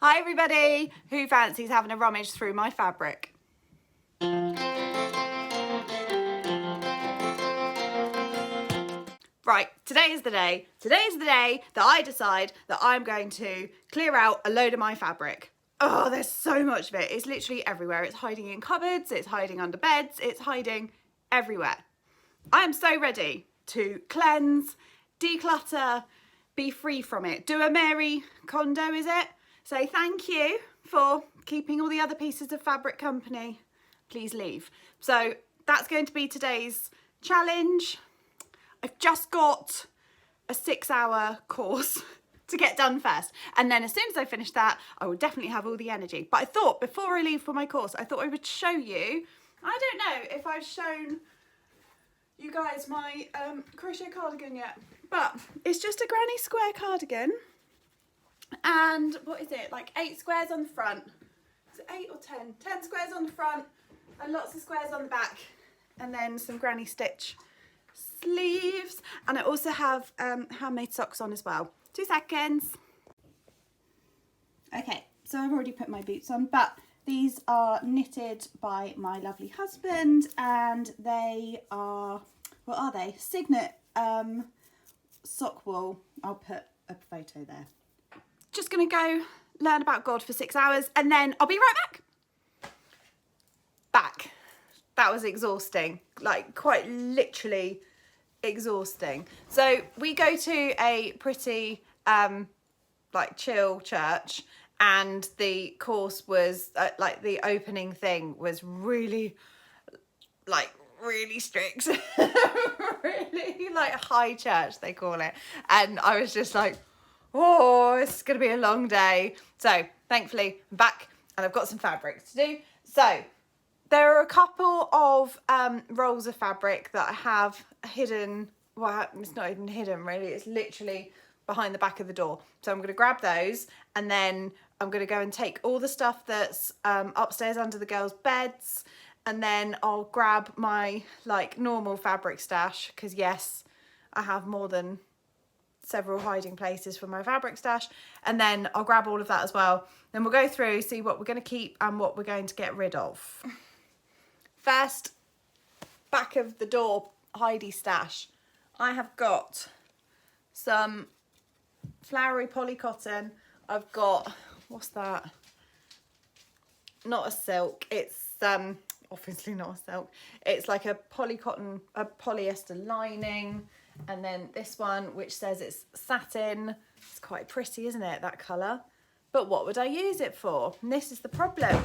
Hi everybody, who fancies having a rummage through my fabric? Right, today is the day. Today is the day that I decide that I'm going to clear out a load of my fabric. Oh, there's so much of it. It's literally everywhere. It's hiding in cupboards, it's hiding under beds, it's hiding everywhere. I am so ready to cleanse, declutter, be free from it. Do a Mary Kondo, is it? Say thank you for keeping all the other pieces of fabric company. Please leave. So that's going to be today's challenge. I've just got a 6-hour course to get done first. And then as soon as I finish that, I will definitely have all the energy. But I thought before I leave for my course, I thought I would show you. I don't know if I've shown you guys my crochet cardigan yet, but it's just a granny square cardigan. And what is it, like 8 squares on the front? Is it 8 or 10? 10 squares on the front and lots of squares on the back, and then some granny stitch sleeves. And I also have handmade socks on as well. 2 seconds. Okay, so I've already put my boots on, but these are knitted by my lovely husband, and they are, what are they? Signet sock wool. I'll put a photo there. Just gonna go learn about God for 6 hours and then I'll be right back. That was exhausting, like quite literally exhausting. So we go to a pretty like chill church, and the course was like the opening thing was really strict. Really like high church they call it, and I was just like, oh, it's gonna be a long day. So thankfully I'm back and I've got some fabric to do. So there are a couple of rolls of fabric that I have hidden. Well, it's not even hidden really, it's literally behind the back of the door. So I'm going to grab those, and then I'm going to go and take all the stuff that's upstairs under the girls' beds, and then I'll grab my like normal fabric stash, because yes, I have more than several hiding places for my fabric stash, and then I'll grab all of that as well. Then we'll go through, see what we're going to keep and what we're going to get rid of. First, back of the door hidey stash. I have got some flowery poly cotton. I've got, what's that? Not a silk, it's obviously not a silk. It's like a poly cotton, a polyester lining. And then this one, which says it's satin. It's quite pretty, isn't it, that colour? But what would I use it for? And this is the problem.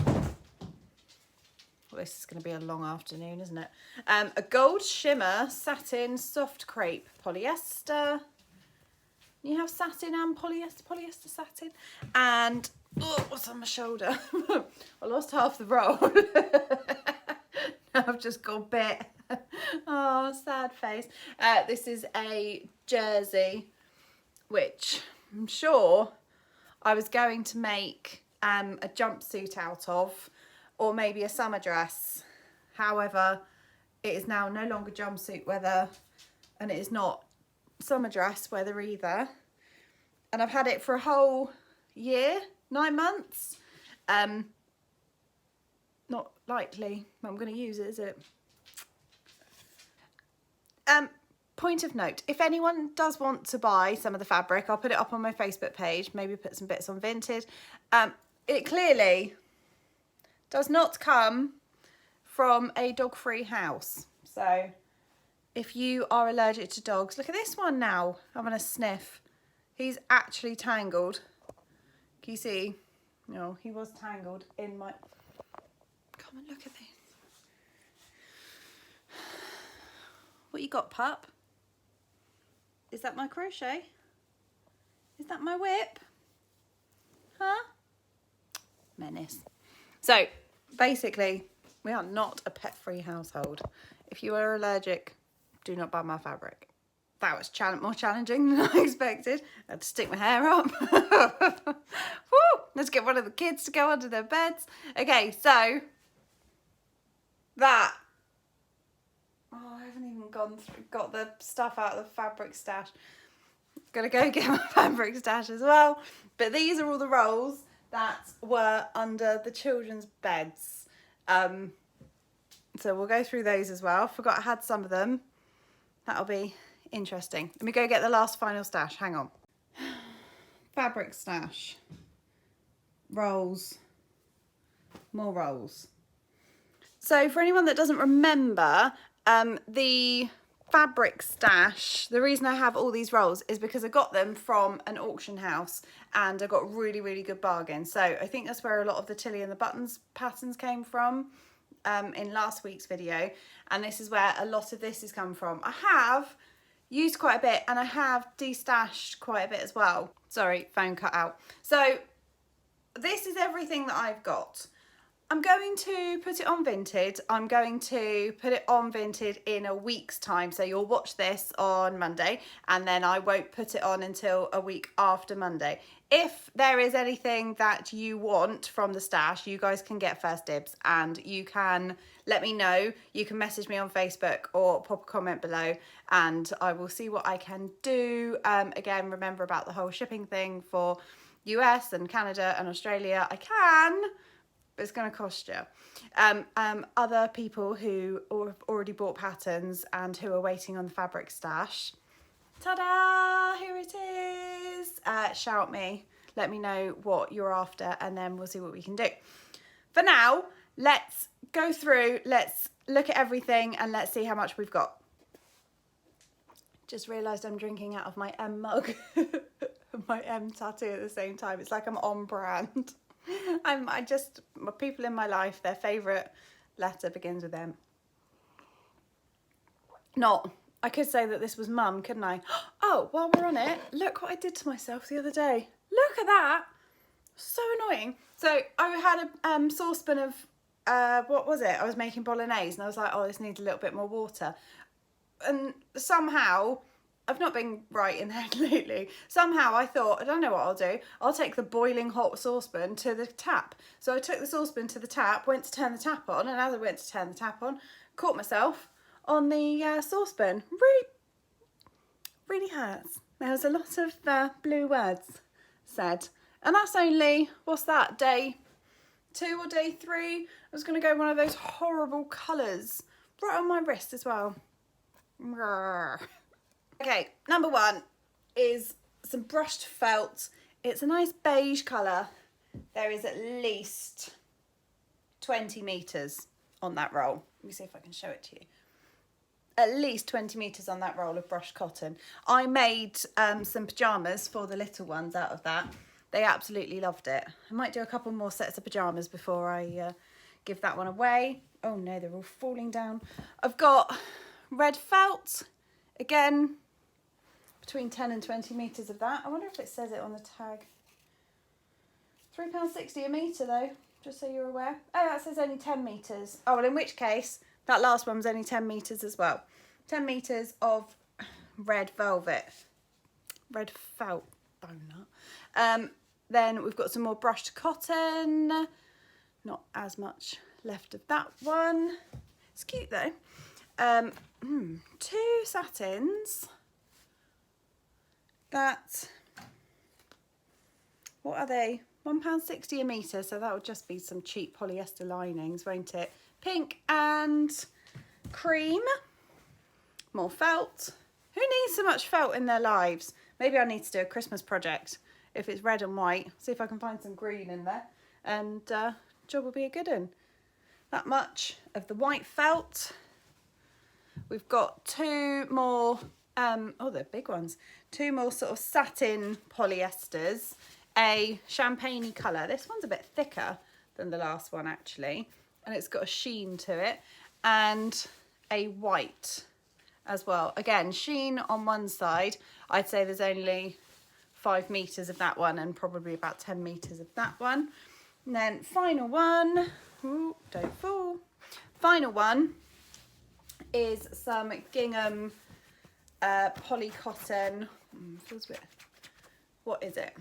Well, this is going to be a long afternoon, isn't it? A gold shimmer satin soft crepe polyester. You have satin and polyester satin. And, oh, what's on my shoulder? I lost half the roll. Now I've just got bit. Oh, sad face. This is a jersey, which I'm sure I was going to make a jumpsuit out of, or maybe a summer dress. However, it is now no longer jumpsuit weather, and it is not summer dress weather either. And I've had it for a whole year, 9 months. Not likely I'm going to use it, is it? Point of note, if anyone does want to buy some of the fabric, I'll put it up on my Facebook page, maybe put some bits on Vinted. It clearly does not come from a dog-free house. So if you are allergic to dogs, look at this one now, having a sniff. He's actually tangled. Can you see? No, he was tangled in my... Come and look at this. What you got, pup? Is that my crochet? Is that my whip? Huh? Menace. So basically, we are not a pet-free household. If you are allergic, do not buy my fabric. That was more challenging than I expected. I had to stick my hair up. Woo! Let's get one of the kids to go under their beds. Okay, so that. Oh, I haven't even got the stuff out of the fabric stash. Gonna go get my fabric stash as well. But these are all the rolls that were under the children's beds. So we'll go through those as well. Forgot I had some of them. That'll be interesting. Let me go get the last final stash. Hang on. Fabric stash. Rolls. More rolls. So for anyone that doesn't remember, the fabric stash, the reason I have all these rolls is because I got them from an auction house and I got really, really good bargains. So I think that's where a lot of the Tilly and the Buttons patterns came from in last week's video. And this is where a lot of this has come from. I have used quite a bit and I have destashed quite a bit as well. Sorry, phone cut out. So this is everything that I've got. I'm going to put it on Vinted. I'm going to put it on Vinted in a week's time. So you'll watch this on Monday and then I won't put it on until a week after Monday. If there is anything that you want from the stash, you guys can get first dibs and you can let me know. You can message me on Facebook or pop a comment below and I will see what I can do. Again, remember about the whole shipping thing for US and Canada and Australia. I can. It's going to cost you. Other people who have already bought patterns and who are waiting on the fabric stash, ta-da, here it is. Shout me, let me know what you're after and then we'll see what we can do. For now, let's go through, let's look at everything and let's see how much we've got. Just realised I'm drinking out of my M mug, my M tattoo at the same time. It's like I'm on brand. People in my life, their favourite letter begins with M. I could say that this was mum, couldn't I? Oh, while we're on it, look what I did to myself the other day. Look at that. So annoying. So I had a saucepan of, what was it? I was making bolognese and I was like, oh, this needs a little bit more water. And somehow, I've not been right in the head lately. Somehow I thought, I don't know what I'll do. I'll take the boiling hot saucepan to the tap. So I took the saucepan to the tap, went to turn the tap on, and as I went to turn the tap on, caught myself on the saucepan. Really, really hurts. There was a lot of blue words said. And that's only, what's that, day 2 or day 3? I was going to go one of those horrible colours. Right on my wrist as well. Okay, number 1 is some brushed felt. It's a nice beige colour. There is at least 20 metres on that roll. Let me see if I can show it to you. At least 20 metres on that roll of brushed cotton. I made some pyjamas for the little ones out of that. They absolutely loved it. I might do a couple more sets of pyjamas before I give that one away. Oh no, they're all falling down. I've got red felt, again, between 10 and 20 metres of that. I wonder if it says it on the tag. £3.60 a metre though, just so you're aware. Oh, that says only 10 metres. Oh, well, in which case, that last one was only 10 metres as well. 10 metres of red velvet. Red felt donut. Then we've got some more brushed cotton. Not as much left of that one. It's cute though. 2 satins. That, what are they? £1.60 a metre, so that would just be some cheap polyester linings, won't it? Pink and cream. More felt. Who needs so much felt in their lives? Maybe I need to do a Christmas project. If it's red and white, see if I can find some green in there, and job will be a good one. That much of the white felt. We've got 2 more, oh, they're big ones. 2 more sort of satin polyesters, a champagne-y colour. This one's a bit thicker than the last one actually, and it's got a sheen to it, and a white as well. Again, sheen on one side. I'd say there's only 5 metres of that one and probably about 10 metres of that one. And then final one, ooh, don't fall. Final one is some gingham poly cotton. Feels a bit, what is it?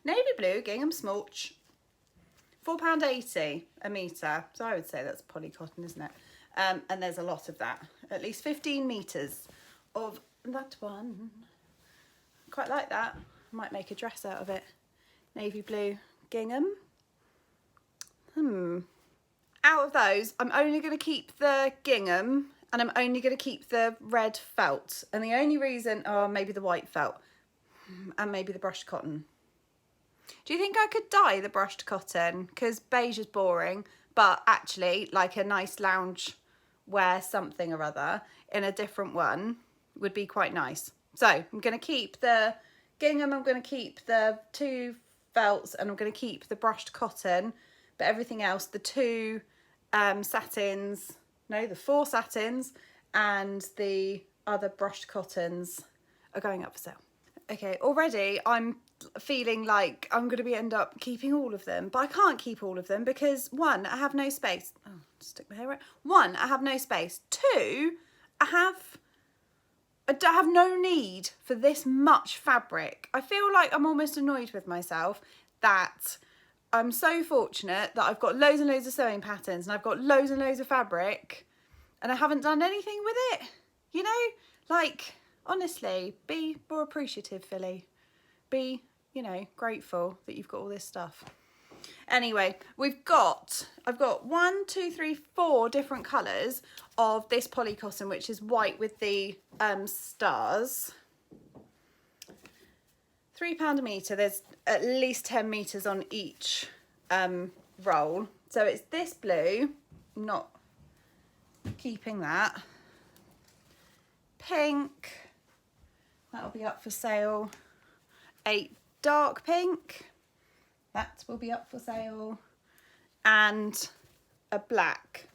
Navy blue gingham smooch. £4.80 a metre. So I would say that's poly cotton, isn't it? And there's a lot of that. At least 15 metres of that one. Quite like that. Might make a dress out of it. Navy blue gingham. Out of those, I'm only going to keep the gingham and I'm only going to keep the red felt. And the only reason, oh, maybe the white felt and maybe the brushed cotton. Do you think I could dye the brushed cotton? Because beige is boring, but actually like a nice lounge wear something or other in a different one would be quite nice. So I'm going to keep the gingham, I'm going to keep the 2 felts, and I'm going to keep the brushed cotton, but everything else, the 2 satins, no, the 4 satins and the other brushed cottons are going up for sale. Okay, already I'm feeling like I'm going to end up keeping all of them, but I can't keep all of them because 1, I have no space. Oh, stick my hair right. 1, I have no space. 2, I have no need for this much fabric. I feel like I'm almost annoyed with myself that I'm so fortunate that I've got loads and loads of sewing patterns and I've got loads and loads of fabric and I haven't done anything with it. You know, like, honestly, be more appreciative, Philly. Be, you know, grateful that you've got all this stuff. Anyway, I've got 1, 2, 3, 4 different colours of this poly cotton, which is white with the stars. £3 a metre. There's at least 10 metres on each roll. So it's this blue, not keeping that. Pink, that'll be up for sale. A dark pink, that will be up for sale. And a black,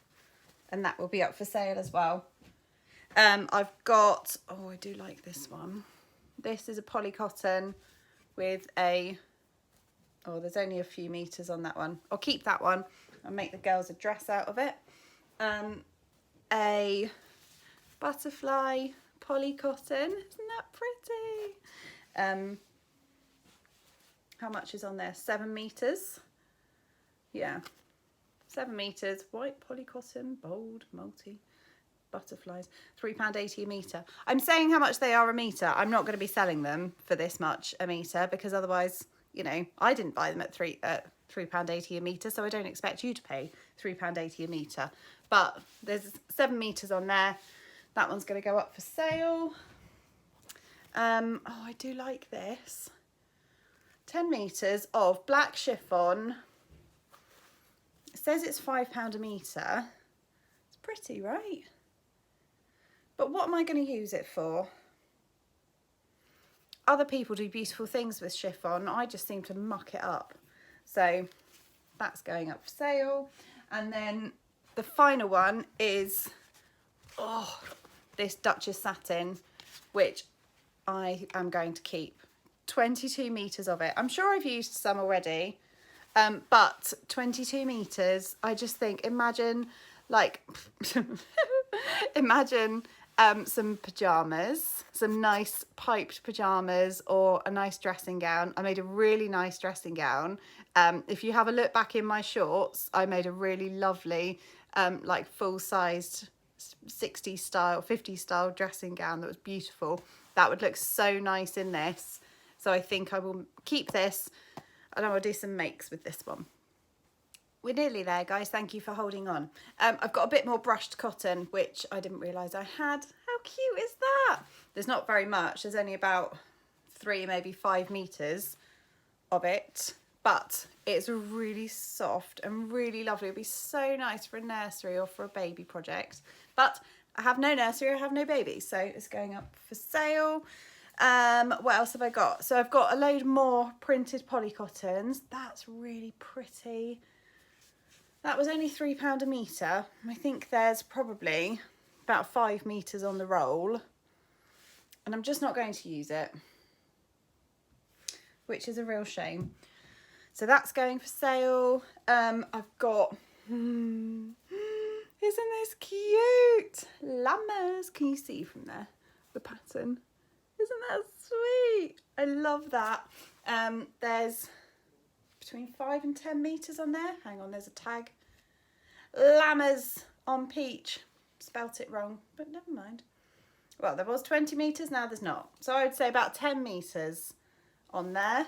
and that will be up for sale as well. I've got, oh, I do like this one. This is a poly cotton with a, oh, there's only a few metres on that one. I'll keep that one and make the girls a dress out of it. A butterfly poly cotton, isn't that pretty? How much is on there? 7 metres. Yeah, 7 metres, white poly cotton, bold, multi, butterflies, £3.80 a metre. I'm saying how much they are a metre. I'm not going to be selling them for this much a metre because otherwise, you know, I didn't buy them at £3.80 a metre, so I don't expect you to pay £3.80 a metre. But there's 7 metres on there. That one's going to go up for sale. Oh, I do like this. 10 metres of black chiffon. It says it's £5 a metre. It's pretty, right? But what am I going to use it for? Other people do beautiful things with chiffon. I just seem to muck it up. So that's going up for sale. And then the final one is, oh, this Duchess satin, which I am going to keep. 22 metres of it. I'm sure I've used some already, but 22 metres, I just think, imagine like, imagine some pyjamas, some nice piped pyjamas or a nice dressing gown. I made a really nice dressing gown. If you have a look back in my shorts, I made a really lovely, like full-sized 60s style, 50s style dressing gown that was beautiful. That would look so nice in this. So I think I will keep this and I will do some makes with this one. We're nearly there, guys. Thank you for holding on. I've got a bit more brushed cotton, which I didn't realise I had. How cute is that? There's not very much. There's only about 3, maybe 5 metres of it. But it's really soft and really lovely. It'll be so nice for a nursery or for a baby project. But I have no nursery, I have no baby. So it's going up for sale. What else have I got? So I've got a load more printed poly cottons. That's really pretty. That was only £3 a metre. I think there's probably about 5 metres on the roll. And I'm just not going to use it, which is a real shame. So that's going for sale. I've got, isn't this cute? Llamas. Can you see from there the pattern? Isn't that sweet? I love that. There's between 5 and 10 metres on there. Hang on, there's a tag. Llamas on peach. Spelt it wrong, but never mind. Well, there was 20 metres, now there's not. So I would say about 10 metres on there.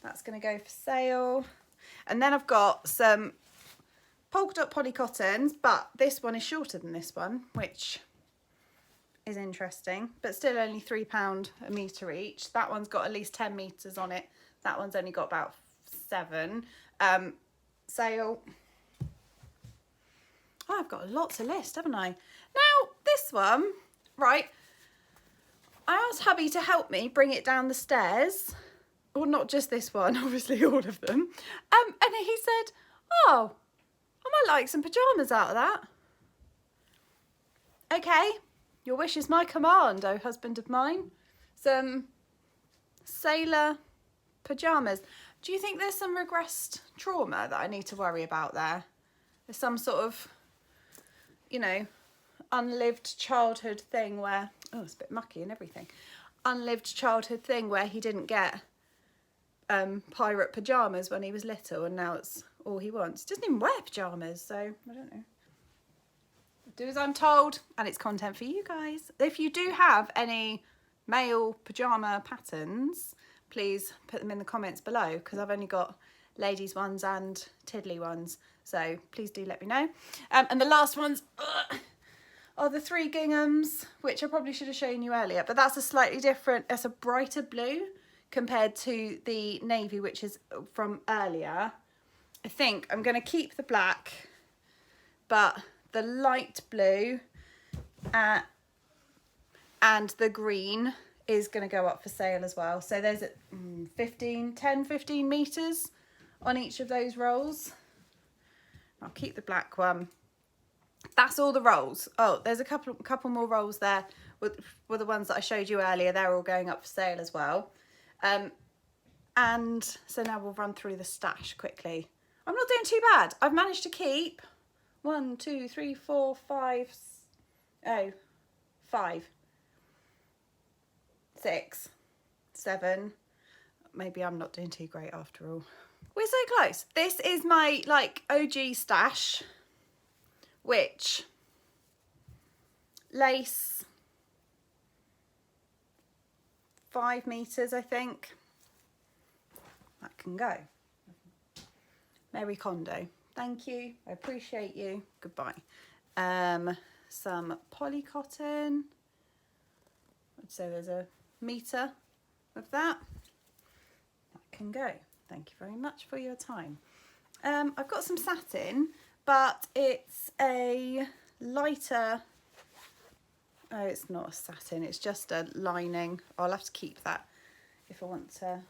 That's going to go for sale. And then I've got some polka dot poly cottons, but this one is shorter than this one, which is interesting, but still only £3 a metre each. That one's got at least 10 metres on it. That one's only got about 7. Sale. Oh, I've got a lot to list, haven't I? Now, this one, right, I asked hubby to help me bring it down the stairs. Well, not just this one, obviously all of them. And he said, oh, I might like some pyjamas out of that. Okay, your wish is my command, oh husband of mine. Some sailor pyjamas. Do you think there's some regressed trauma that I need to worry about there? There's some sort of, you know, unlived childhood thing where, oh, it's a bit mucky and everything. Unlived childhood thing where he didn't get pirate pyjamas when he was little, and now it's all he wants. He doesn't even wear pyjamas, so I don't know. Do as I'm told, and it's content for you guys. If you do have any male pyjama patterns, please put them in the comments below, because I've only got ladies ones and tiddly ones, so please do let me know. And the last ones are the 3 ginghams, which I probably should have shown you earlier, but that's a slightly different, it's a brighter blue compared to the navy, which is from earlier. I think I'm going to keep the black, but the light blue and the green is going to go up for sale as well. So there's 10-15 metres on each of those rolls. I'll keep the black one. That's all the rolls. Oh, there's a couple more rolls there were the ones that I showed you earlier. They're all going up for sale as well. And so now we'll run through the stash quickly. I'm not doing too bad. I've managed to keep 1, 2, 3, 4, 5, 5, 6, 7. Maybe I'm not doing too great after all. We're so close. This is my like OG stash, which lace 5 metres, I think. That can go. Mary Kondo, thank you. I appreciate you. Goodbye. Some poly cotton. I'd say there's a metre of that. That can go. Thank you very much for your time. I've got some satin, but it's a lighter. Oh, it's not a satin, it's just a lining. I'll have to keep that if I want to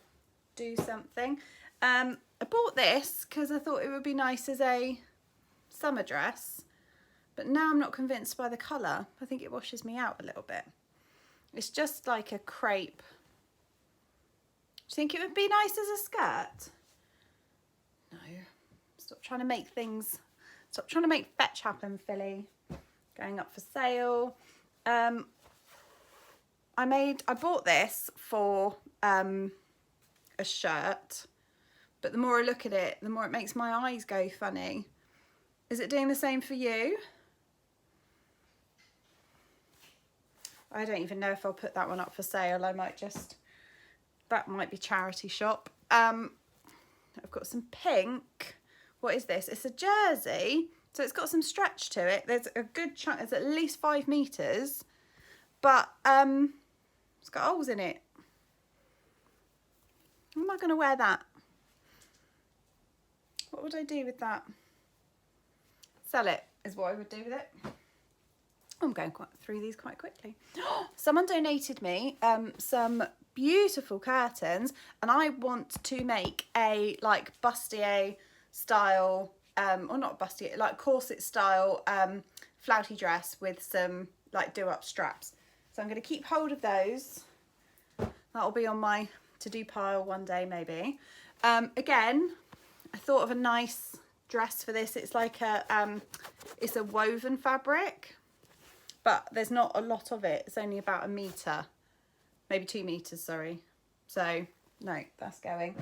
do something. I bought this because I thought it would be nice as a summer dress, but now I'm not convinced by the colour. I think it washes me out a little bit. It's just like a crepe. Do you think it would be nice as a skirt? No. Stop trying to make things, stop trying to make fetch happen, Philly. Going up for sale. I bought this for a shirt, but the more I look at it, the more it makes my eyes go funny. Is it doing the same for you? I don't even know if I'll put that one up for sale. I might just, that might be charity shop. I've got some pink. What is this? It's a jersey. So it's got some stretch to it. There's a good chunk, it's at least 5 metres, but it's got holes in it. How am I going to wear that? What would I do with that? Sell it is what I would do with it. I'm going through these quite quickly. Someone donated me some beautiful curtains, and I want to make a like bustier style, or not bustier, like corset style flouty dress with some like do-up straps. So I'm going to keep hold of those. That'll be on my to-do pile one day maybe. Again, I thought of a nice dress for this. It's like a it's a woven fabric, but there's not a lot of it. It's only about 1 metre, maybe 2 metres, sorry. So no, that's going.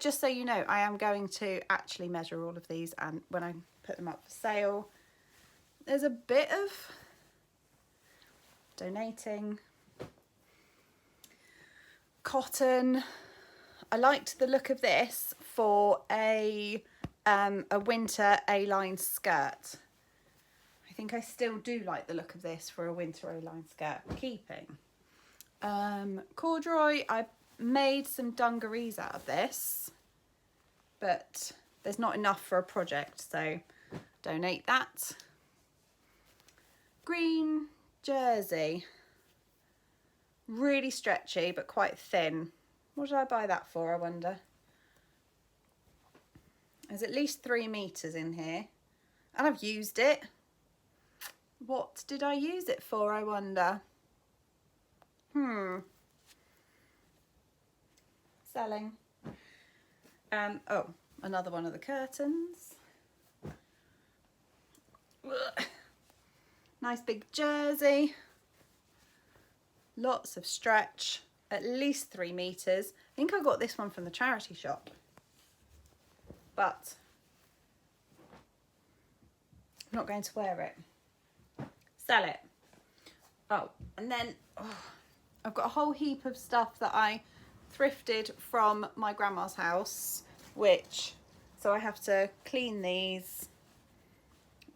Just so you know, I am going to actually measure all of these, and when I put them up for sale, there's a bit of donating cotton. I liked the look of this for a winter A-line skirt. I think I still do like the look of this for a winter A-line skirt. Keeping. Corduroy, I made some dungarees out of this, but there's not enough for a project, so donate that. Green jersey. Really stretchy, but quite thin. What did I buy that for, I wonder? There's at least 3 meters in here, and I've used it. What did I use it for, I wonder? Selling. Oh, another one of the curtains. Ugh. Nice big jersey. Lots of stretch. At least 3 meters. I think I got this one from the charity shop. But I'm not going to wear it. Sell it. Oh, and then I've got a whole heap of stuff that I thrifted from my grandma's house, so I have to clean these.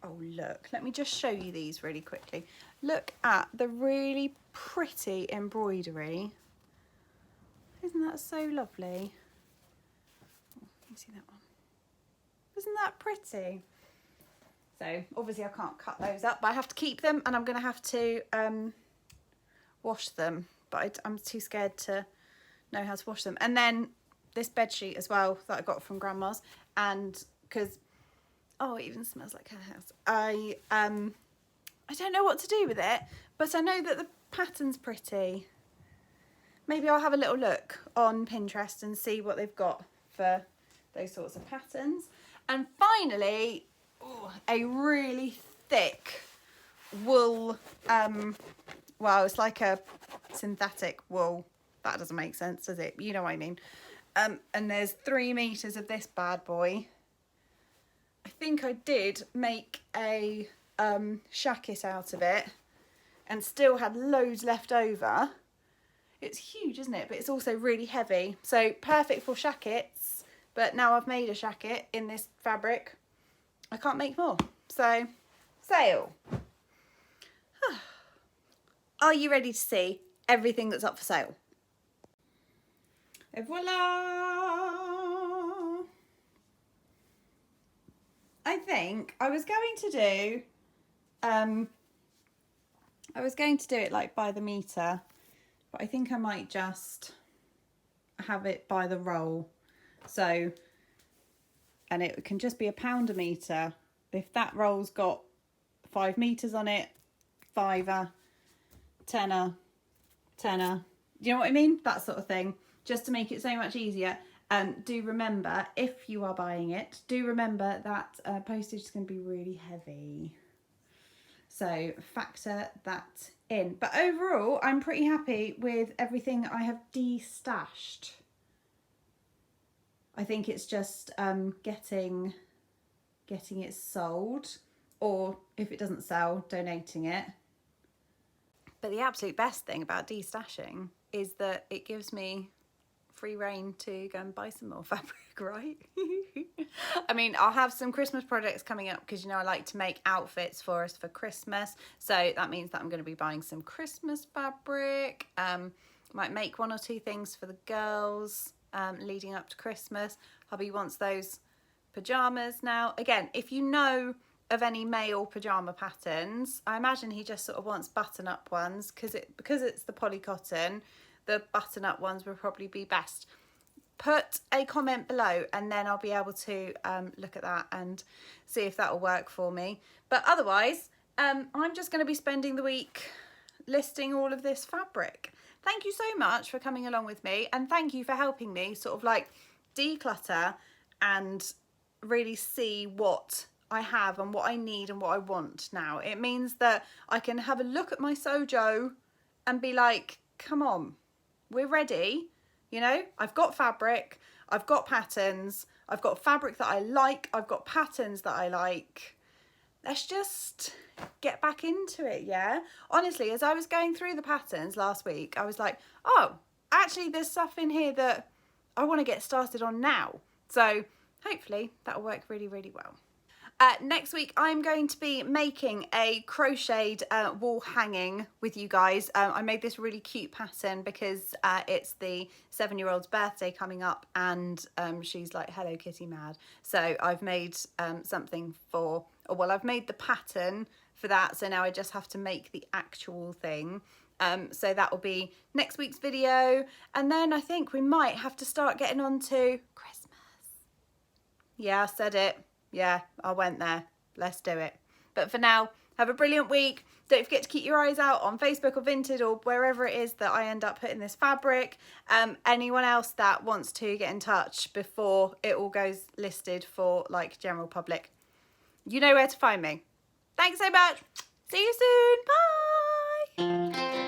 Oh look, let me just show you these really quickly. Look at the really pretty embroidery. Isn't that so lovely? Oh, can you see that one? Isn't that pretty? So obviously I can't cut those up, but I have to keep them, and I'm going to have to wash them, but I'm too scared to know how to wash them. And then this bed sheet as well that I got from grandma's, and because oh, it even smells like her house. I don't know what to do with it, but I know that the pattern's pretty. Maybe I'll have a little look on Pinterest and see what they've got for those sorts of patterns. And finally, a really thick wool, well, it's like a synthetic wool. That doesn't make sense, does it? You know what I mean. And there's 3 meters of this bad boy. I think I did make a shacket out of it and still had loads left over. It's huge, isn't it? But it's also really heavy. So perfect for shackets. But now I've made a shacket in this fabric, I can't make more. So, sale. Are you ready to see everything that's up for sale? Et voila! I think I was going to do it like by the meter, but I think I might just have it by the roll. So, and it can just be £1 a meter. If that roll's got 5 meters on it, £5, tenner. Do you know what I mean? That sort of thing, just to make it so much easier. Do remember, if you are buying it, do remember that postage is going to be really heavy. So factor that in. But overall, I'm pretty happy with everything I have destashed. I think it's just getting it sold, or if it doesn't sell, donating it. But the absolute best thing about destashing is that it gives me free reign to go and buy some more fabric, right? I mean, I'll have some Christmas projects coming up because, you know, I like to make outfits for us for Christmas. So that means that I'm going to be buying some Christmas fabric. Might make 1 or 2 things for the girls leading up to Christmas. Hubby wants those pajamas now. Again, if you know of any male pajama patterns, I imagine he just sort of wants button-up ones because it's the poly cotton. The button-up ones will probably be best. Put a comment below and then I'll be able to look at that and see if that will work for me. But otherwise, I'm just going to be spending the week listing all of this fabric. Thank you so much for coming along with me, and thank you for helping me sort of like declutter and really see what I have and what I need and what I want now. It means that I can have a look at my Sojo and be like, come on, we're ready. You know, I've got fabric, I've got patterns, I've got fabric that I like, I've got patterns that I like. Let's just get back into it, yeah? Honestly, as I was going through the patterns last week, I was like, oh, actually there's stuff in here that I want to get started on now. So hopefully that'll work really, really well. Next week I'm going to be making a crocheted wall hanging with you guys. I made this really cute pattern because it's the 7-year-old's birthday coming up, and she's like Hello Kitty mad. So I've made something for, or well, I've made the pattern for that, so now I just have to make the actual thing. So that will be next week's video, and then I think we might have to start getting on to Christmas. Yeah, I said it. Yeah, I went there. Let's do it. But for now, have a brilliant week. Don't forget to keep your eyes out on Facebook or Vinted or wherever it is that I end up putting this fabric. Anyone else that wants to get in touch before it all goes listed for like general public, you know where to find me. Thanks so much. See you soon. Bye.